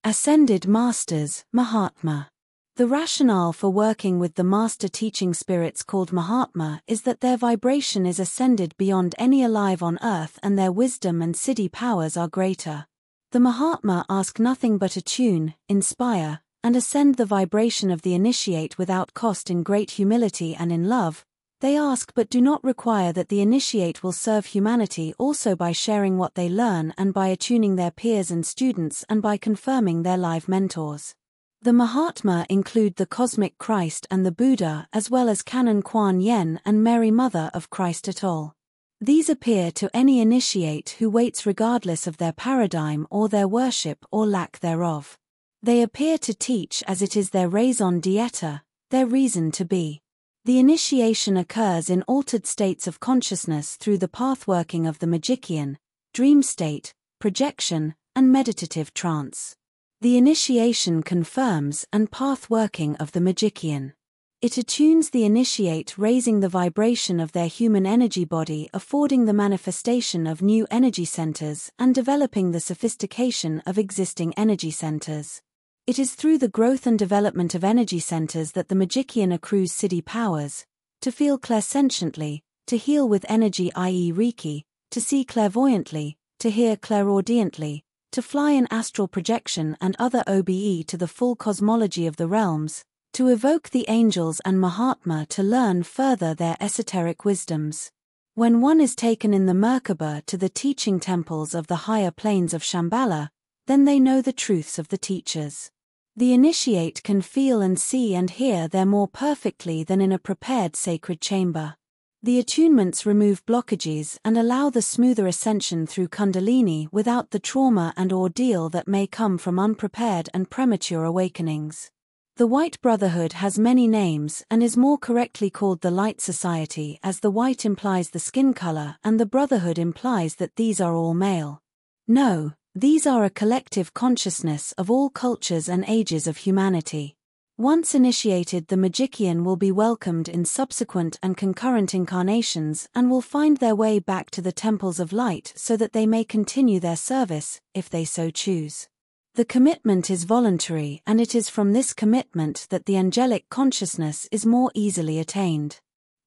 Ascended Masters, Mahatma. The rationale for working with the master teaching spirits called Mahatma is that their vibration is ascended beyond any alive on earth and their wisdom and siddhi powers are greater. The Mahatma ask nothing but attune, inspire, and ascend the vibration of the initiate without cost in great humility and in love. They ask but do not require that the initiate will serve humanity also by sharing what they learn and by attuning their peers and students and by confirming their live mentors. The Mahatma include the Cosmic Christ and the Buddha as well as Canon Kuan Yin and Mary Mother of Christ et al. These appear to any initiate who waits regardless of their paradigm or their worship or lack thereof. They appear to teach as it is their raison d'être, their reason to be. The initiation occurs in altered states of consciousness through the pathworking of the magician, dream state, projection, and meditative trance. The initiation confirms and pathworking of the magician. It attunes the initiate, raising the vibration of their human energy body, affording the manifestation of new energy centers and developing the sophistication of existing energy centers. It is through the growth and development of energy centers that the magician accrues siddhi powers, to feel clairsentiently, to heal with energy i.e. Reiki, to see clairvoyantly, to hear clairaudiently, to fly in astral projection and other OBE to the full cosmology of the realms, to evoke the angels and Mahatma to learn further their esoteric wisdoms. When one is taken in the Merkaba to the teaching temples of the higher planes of Shambhala, then they know the truths of the teachers. The initiate can feel and see and hear there more perfectly than in a prepared sacred chamber. The attunements remove blockages and allow the smoother ascension through Kundalini without the trauma and ordeal that may come from unprepared and premature awakenings. The White Brotherhood has many names and is more correctly called the Light Society, as the white implies the skin color and the brotherhood implies that these are all male. No. These are a collective consciousness of all cultures and ages of humanity. Once initiated, the magician will be welcomed in subsequent and concurrent incarnations and will find their way back to the temples of light so that they may continue their service, if they so choose. The commitment is voluntary, and it is from this commitment that the angelic consciousness is more easily attained.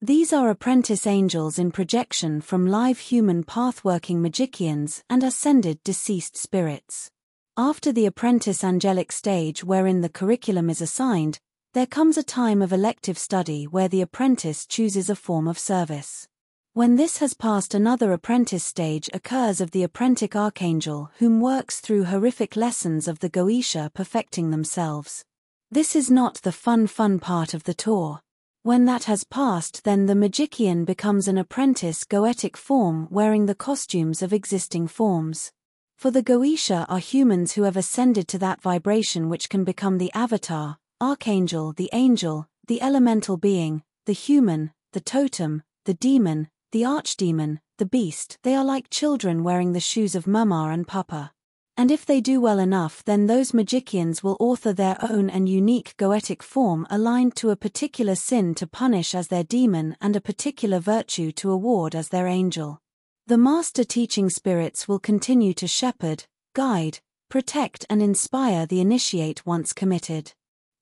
These are apprentice angels in projection from live human pathworking magicians and ascended deceased spirits. After the apprentice angelic stage wherein the curriculum is assigned, there comes a time of elective study where the apprentice chooses a form of service. When this has passed, another apprentice stage occurs of the apprentice archangel whom works through horrific lessons of the Goetia perfecting themselves. This is not the fun part of the tour. When that has passed, then the magician becomes an apprentice goetic form wearing the costumes of existing forms. For the Goetia are humans who have ascended to that vibration which can become the avatar, archangel, the angel, the elemental being, the human, the totem, the demon, the archdemon, the beast. They are like children wearing the shoes of Mama and Papa. And if they do well enough, then those magicians will author their own and unique goetic form aligned to a particular sin to punish as their demon and a particular virtue to award as their angel. The master teaching spirits will continue to shepherd, guide, protect and inspire the initiate once committed.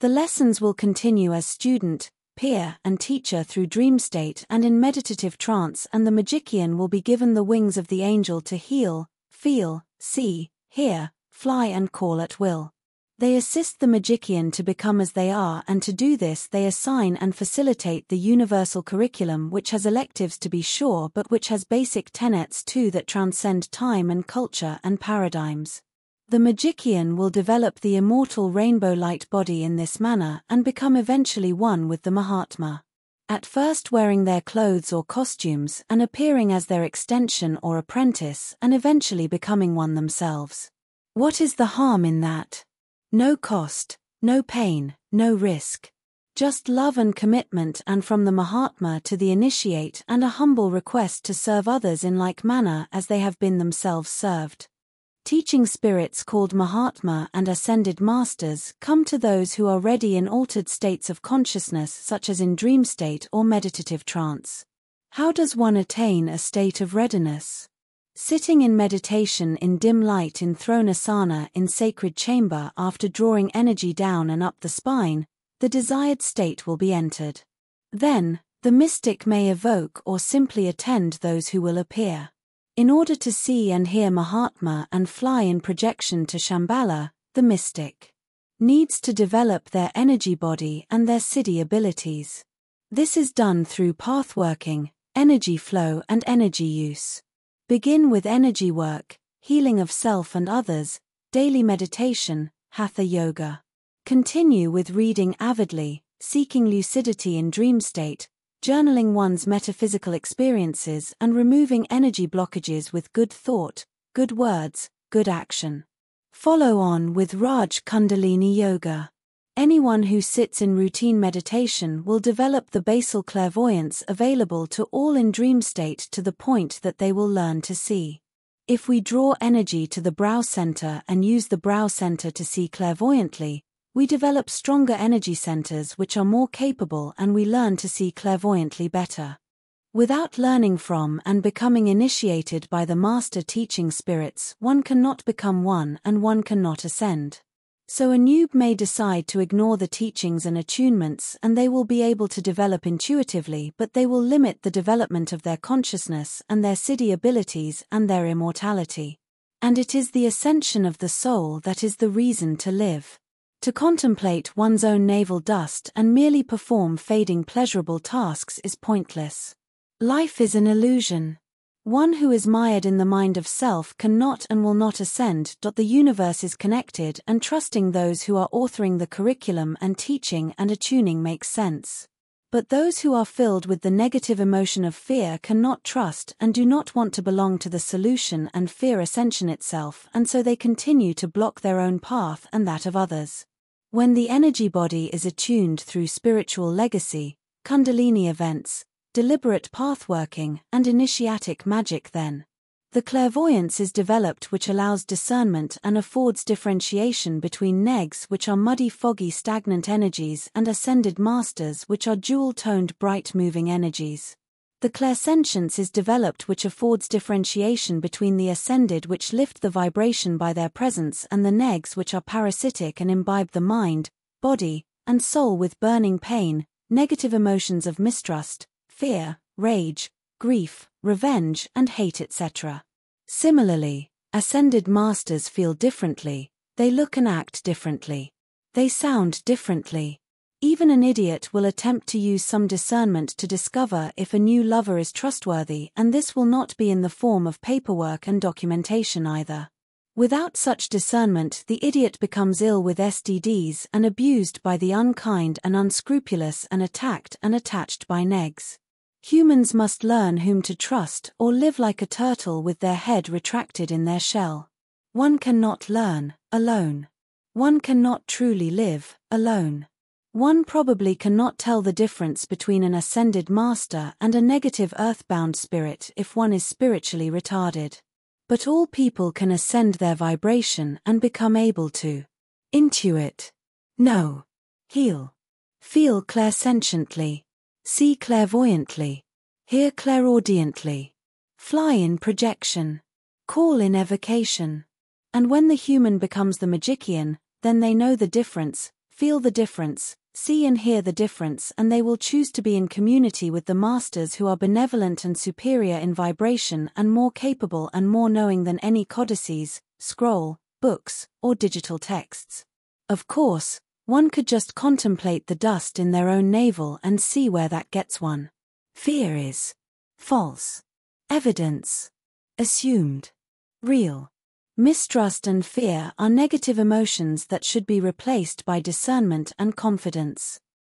The lessons will continue as student, peer and teacher through dream state and in meditative trance, and the magician will be given the wings of the angel to heal, feel, see, hear, fly and call at will. They assist the magician to become as they are, and to do this they assign and facilitate the universal curriculum, which has electives to be sure but which has basic tenets too that transcend time and culture and paradigms. The magician will develop the immortal rainbow light body in this manner and become eventually one with the Mahatma. At first wearing their clothes or costumes and appearing as their extension or apprentice, and eventually becoming one themselves. What is the harm in that? No cost, no pain, no risk. Just love and commitment, and from the Mahatma to the initiate, and a humble request to serve others in like manner as they have been themselves served. Teaching spirits called Mahatma and ascended masters come to those who are ready in altered states of consciousness, such as in dream state or meditative trance. How does one attain a state of readiness? Sitting in meditation in dim light in throne asana in sacred chamber after drawing energy down and up the spine, the desired state will be entered. Then, the mystic may evoke or simply attend those who will appear. In order to see and hear Mahatma and fly in projection to Shambhala, the mystic needs to develop their energy body and their siddhi abilities. This is done through pathworking, energy flow and energy use. Begin with energy work, healing of self and others, daily meditation, hatha yoga. Continue with reading avidly, seeking lucidity in dream state, journaling one's metaphysical experiences and removing energy blockages with good thought, good words, good action. Follow on with Raj Kundalini Yoga. Anyone who sits in routine meditation will develop the basal clairvoyance available to all in dream state to the point that they will learn to see. If we draw energy to the brow center and use the brow center to see clairvoyantly, we develop stronger energy centers which are more capable and we learn to see clairvoyantly better. Without learning from and becoming initiated by the master teaching spirits, one cannot become one and one cannot ascend. So a noob may decide to ignore the teachings and attunements and they will be able to develop intuitively, but they will limit the development of their consciousness and their siddhi abilities and their immortality. And it is the ascension of the soul that is the reason to live. To contemplate one's own navel dust and merely perform fading pleasurable tasks is pointless. Life is an illusion. One who is mired in the mind of self cannot and will not ascend. The universe is connected, and trusting those who are authoring the curriculum and teaching and attuning makes sense. But those who are filled with the negative emotion of fear cannot trust and do not want to belong to the solution and fear ascension itself, and so they continue to block their own path and that of others. When the energy body is attuned through spiritual legacy, Kundalini events, deliberate pathworking, and initiatic magic, then the clairvoyance is developed which allows discernment and affords differentiation between negs which are muddy foggy stagnant energies and ascended masters which are jewel-toned bright moving energies. The clairsentience is developed which affords differentiation between the ascended which lift the vibration by their presence and the negs which are parasitic and imbibe the mind, body, and soul with burning pain, negative emotions of mistrust, fear, rage, grief, revenge and hate etc. Similarly, ascended masters feel differently, they look and act differently. They sound differently. Even an idiot will attempt to use some discernment to discover if a new lover is trustworthy, and this will not be in the form of paperwork and documentation either. Without such discernment, the idiot becomes ill with STDs and abused by the unkind and unscrupulous and attacked and attached by negs. Humans must learn whom to trust or live like a turtle with their head retracted in their shell. One cannot learn alone. One cannot truly live alone. One probably cannot tell the difference between an ascended master and a negative earthbound spirit if one is spiritually retarded. But all people can ascend their vibration and become able to intuit, know, heal, feel clairsentiently, see clairvoyantly, hear clairaudiently, fly in projection, call in evocation. And when the human becomes the magician, then they know the difference, feel the difference, see and hear the difference, and they will choose to be in community with the masters who are benevolent and superior in vibration and more capable and more knowing than any codices, scroll, books, or digital texts. Of course, one could just contemplate the dust in their own navel and see where that gets one. Fear is false. Evidence assumed. Real. Mistrust and fear are negative emotions that should be replaced by discernment and confidence.